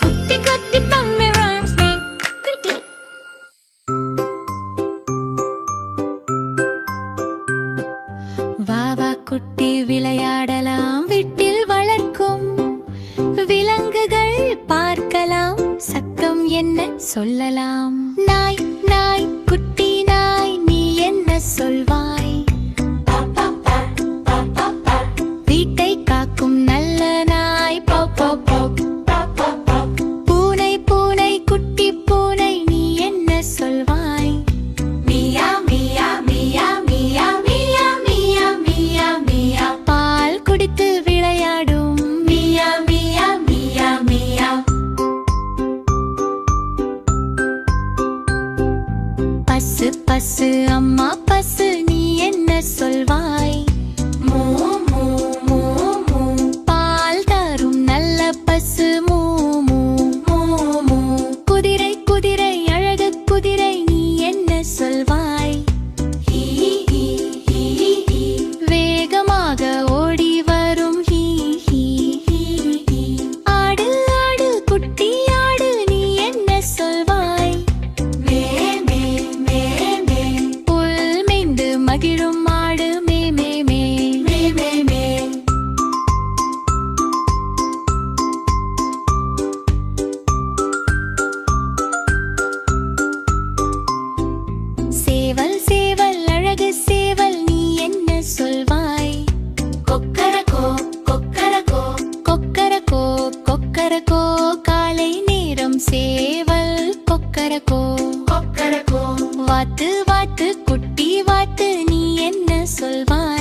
குட்டி குட்டி பம்மி rhymes me. குட்டி. வா வா குட்டி விளையாடலாம், வீட்டில் வளர்க்கும் விலங்குகள் பார்க்கலாம், சத்தம் என்ன சொல்லலாம். நாய் நாய் குட்டி நாய், நீ என்ன சொல்வாய்? வீட்டை காக்கும் நல்ல நாய், போ போ போ. பூனை பூனை குட்டி பூனை, நீ என்ன சொல்வாய்? மியா மியா மியா மியா மியா மியா மியா மியா. பால் குடித்து விளையாடும் மியா மியா மியா மியா. பசு பசு அம்மா பசு, நீ என்ன சொல்வாய்? மூ மூ மூ மூ. பால் தரும் நல்ல பசு, மூ மூ மூ மூ. குதிரை குதிரை அழகு குதிரை, நீ என்ன சொல்வாய்? ஹீ ஹீ ஹீ ஹீ. வேகமாக ஓடி வரும் ஹீ ஹீ ஹீ ஹீ. ஆடு ஆடு குட்டி ஆடு, நீ என்ன சொல்வாய்? மே மே மே மே. புல் மேய்ந்து மகிழும் மாடு, மே மே மே மே மே மே. சேவல் சேவல் அழகு சேவல், நீ என்ன சொல்வாய்? கொக்கரக்கோ கொக்கரக்கோ கொக்கரக்கோ கொக்கரக்கோ. காலை நேரம் சேவல் கொக்கரக்கோ கொக்கரக்கோ. வாத்து வாத்து குட்டி வாத்து, நீ என்ன சொல்வாய்?